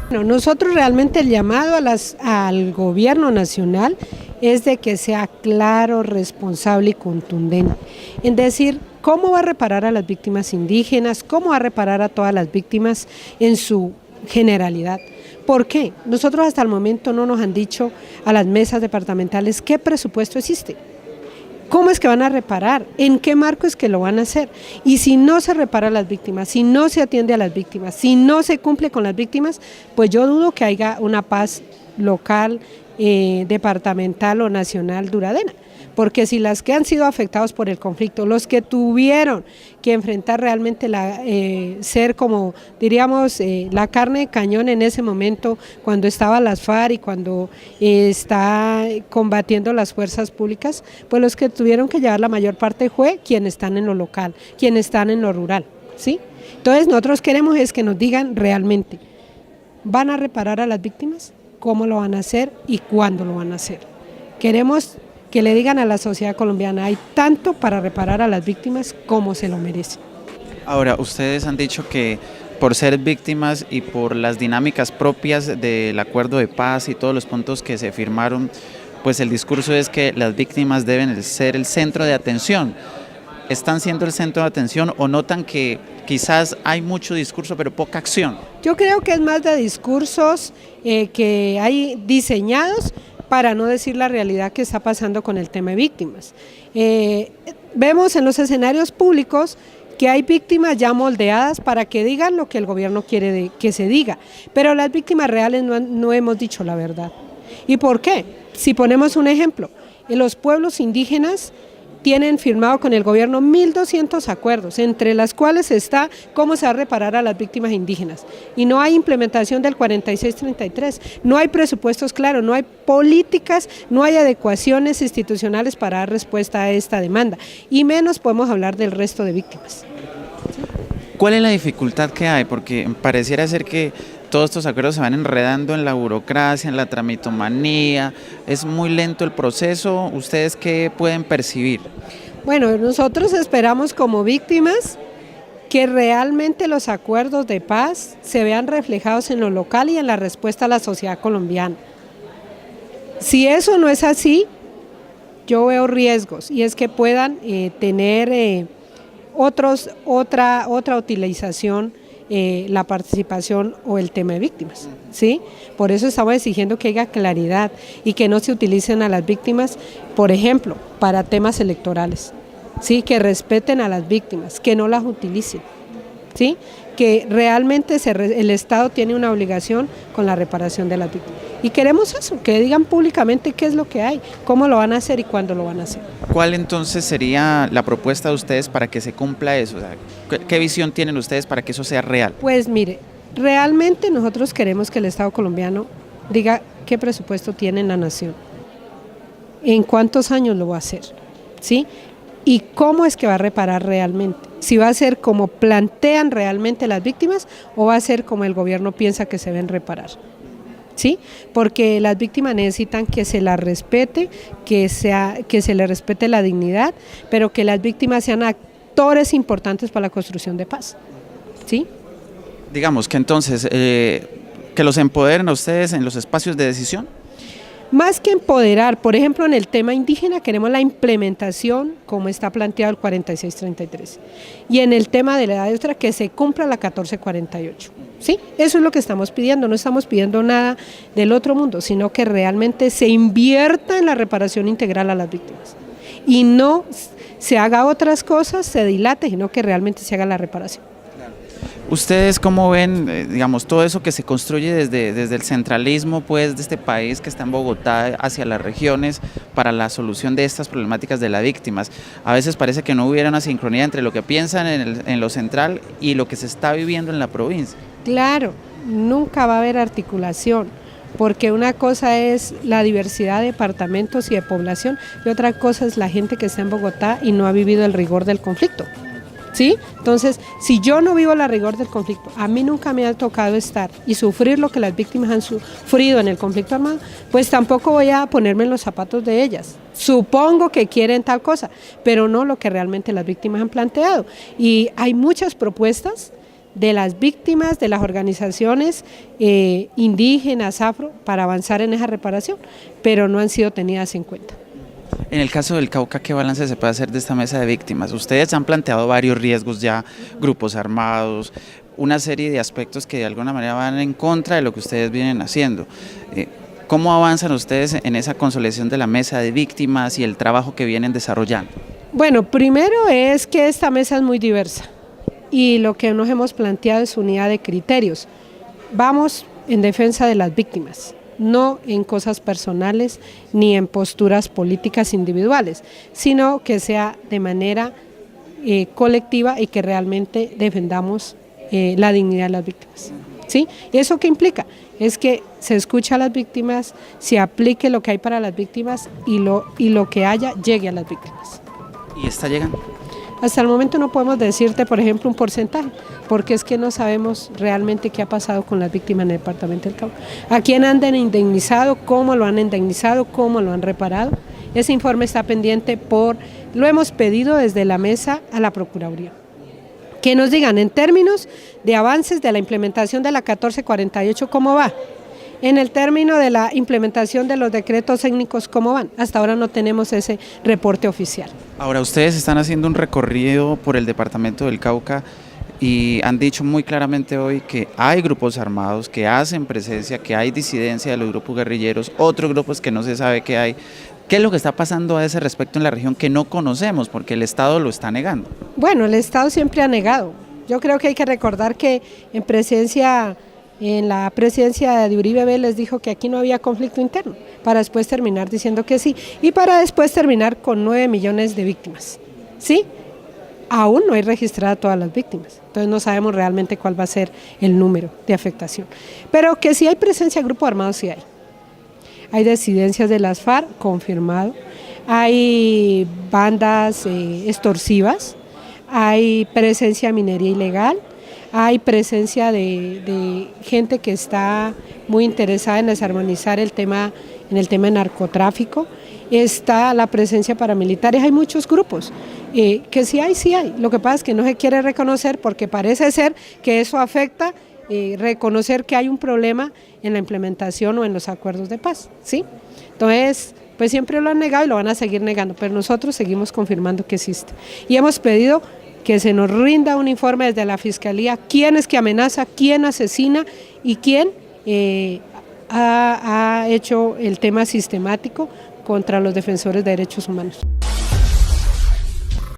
Bueno, nosotros realmente el llamado al gobierno nacional es de que sea claro, responsable y contundente. En decir, ¿cómo va a reparar a las víctimas indígenas? ¿Cómo va a reparar a todas las víctimas en su generalidad? ¿Por qué? Nosotros hasta el momento no nos han dicho a las mesas departamentales qué presupuesto existe. ¿Cómo es que van a reparar? ¿En qué marco es que lo van a hacer? Y si no se repara a las víctimas, si no se atiende a las víctimas, si no se cumple con las víctimas, pues yo dudo que haya una paz local, departamental o nacional duradera. Porque si las que han sido afectados por el conflicto, los que tuvieron que enfrentar realmente ser como diríamos la carne de cañón en ese momento cuando estaba las FARC y cuando está combatiendo las fuerzas públicas, pues los que tuvieron que llevar la mayor parte fue quienes están en lo local, quienes están en lo rural, ¿sí? Entonces nosotros queremos es que nos digan realmente, ¿van a reparar a las víctimas? ¿Cómo lo van a hacer y cuándo lo van a hacer? Queremos que le digan a la sociedad colombiana, hay tanto para reparar a las víctimas como se lo merecen. Ahora, ustedes han dicho que por ser víctimas y por las dinámicas propias del acuerdo de paz y todos los puntos que se firmaron, pues el discurso es que las víctimas deben ser el centro de atención. ¿Están siendo el centro de atención o notan que quizás hay mucho discurso pero poca acción? Yo creo que es más de discursos que hay diseñados para no decir la realidad que está pasando con el tema de víctimas. Vemos en los escenarios públicos que hay víctimas ya moldeadas para que digan lo que el gobierno quiere que se diga, pero las víctimas reales no hemos dicho la verdad. ¿Y por qué? Si ponemos un ejemplo, en los pueblos indígenas tienen firmado con el gobierno 1.200 acuerdos, entre las cuales está cómo se va a reparar a las víctimas indígenas. Y no hay implementación del 4633, no hay presupuestos claros, no hay políticas, no hay adecuaciones institucionales para dar respuesta a esta demanda. Y menos podemos hablar del resto de víctimas. ¿Cuál es la dificultad que hay? Porque pareciera ser que todos estos acuerdos se van enredando en la burocracia, en la tramitomanía, es muy lento el proceso. ¿Ustedes qué pueden percibir? Bueno, nosotros esperamos como víctimas que realmente los acuerdos de paz se vean reflejados en lo local y en la respuesta a la sociedad colombiana. Si eso no es así, yo veo riesgos y es que puedan tener otra utilización, la participación o el tema de víctimas, ¿sí? Por eso estamos exigiendo que haya claridad y que no se utilicen a las víctimas, por ejemplo, para temas electorales, ¿sí? Que respeten a las víctimas, que no las utilicen, ¿sí? Que realmente el Estado tiene una obligación con la reparación de las víctimas. Y queremos eso, que digan públicamente qué es lo que hay, cómo lo van a hacer y cuándo lo van a hacer. ¿Cuál entonces sería la propuesta de ustedes para que se cumpla eso? O sea, ¿qué visión tienen ustedes para que eso sea real? Pues mire, realmente nosotros queremos que el Estado colombiano diga qué presupuesto tiene en la nación, en cuántos años lo va a hacer, ¿sí? Y cómo es que va a reparar realmente. Si va a ser como plantean realmente las víctimas o va a ser como el gobierno piensa que se deben reparar. ¿Sí? Porque las víctimas necesitan que se las respete, que se les respete la dignidad, pero que las víctimas sean actores importantes para la construcción de paz, ¿sí? Digamos que entonces, que los empoderen a ustedes en los espacios de decisión. Más que empoderar, por ejemplo, en el tema indígena queremos la implementación como está planteado el 4633 y en el tema de la edad extra que se cumpla la 1448. ¿Sí? Eso es lo que estamos pidiendo, no estamos pidiendo nada del otro mundo, sino que realmente se invierta en la reparación integral a las víctimas y no se haga otras cosas, se dilate, sino que realmente se haga la reparación. ¿Ustedes cómo ven, digamos, todo eso que se construye desde el centralismo, pues, de este país que está en Bogotá hacia las regiones para la solución de estas problemáticas de las víctimas? A veces parece que no hubiera una sincronía entre lo que piensan en lo central y lo que se está viviendo en la provincia. Claro, nunca va a haber articulación, porque una cosa es la diversidad de departamentos y de población y otra cosa es la gente que está en Bogotá y no ha vivido el rigor del conflicto. ¿Sí? Entonces, si yo no vivo la rigor del conflicto, a mí nunca me ha tocado estar y sufrir lo que las víctimas han sufrido en el conflicto armado, pues tampoco voy a ponerme en los zapatos de ellas. Supongo que quieren tal cosa, pero no lo que realmente las víctimas han planteado. Y hay muchas propuestas de las víctimas, de las organizaciones indígenas, afro, para avanzar en esa reparación, pero no han sido tenidas en cuenta. En el caso del Cauca, ¿qué balance se puede hacer de esta mesa de víctimas? Ustedes han planteado varios riesgos ya, grupos armados, una serie de aspectos que de alguna manera van en contra de lo que ustedes vienen haciendo. ¿Cómo avanzan ustedes en esa consolidación de la mesa de víctimas y el trabajo que vienen desarrollando? Bueno, primero es que esta mesa es muy diversa y lo que nos hemos planteado es unidad de criterios. Vamos en defensa de las víctimas, no en cosas personales ni en posturas políticas individuales, sino que sea de manera colectiva y que realmente defendamos la dignidad de las víctimas. ¿Sí? ¿Y eso qué implica? Es que se escucha a las víctimas, se aplique lo que hay para las víctimas y lo que haya llegue a las víctimas. ¿Y está llegando? Hasta el momento no podemos decirte, por ejemplo, un porcentaje, porque es que no sabemos realmente qué ha pasado con las víctimas en el departamento del Cauca. ¿A quién han indemnizado? ¿Cómo lo han indemnizado? ¿Cómo lo han reparado? Ese informe está pendiente lo hemos pedido desde la mesa a la Procuraduría. Que nos digan en términos de avances de la implementación de la 1448, ¿cómo va? En el término de la implementación de los decretos técnicos, ¿cómo van? Hasta ahora no tenemos ese reporte oficial. Ahora, ustedes están haciendo un recorrido por el departamento del Cauca y han dicho muy claramente hoy que hay grupos armados que hacen presencia, que hay disidencia de los grupos guerrilleros, otros grupos que no se sabe qué hay. ¿Qué es lo que está pasando a ese respecto en la región que no conocemos? Porque el Estado lo está negando. Bueno, el Estado siempre ha negado. Yo creo que hay que recordar que en la presidencia de Uribe Vélez dijo que aquí no había conflicto interno, para después terminar diciendo que sí, y para después terminar con 9 millones de víctimas. ¿Sí? Aún no hay registrada todas las víctimas, entonces no sabemos realmente cuál va a ser el número de afectación. Pero que si hay presencia de grupos armados, sí hay. Hay disidencias de las FARC, confirmado. Hay bandas extorsivas, hay presencia de minería ilegal, hay presencia de gente que está muy interesada en desarmonizar el tema de narcotráfico, está la presencia paramilitares, hay muchos grupos, que sí hay, lo que pasa es que no se quiere reconocer porque parece ser que eso afecta reconocer que hay un problema en la implementación o en los acuerdos de paz, ¿sí? Entonces, pues siempre lo han negado y lo van a seguir negando, pero nosotros seguimos confirmando que existe. Y hemos pedido que se nos rinda un informe desde la Fiscalía, quién es que amenaza, quién asesina y quién ha hecho el tema sistemático contra los defensores de derechos humanos.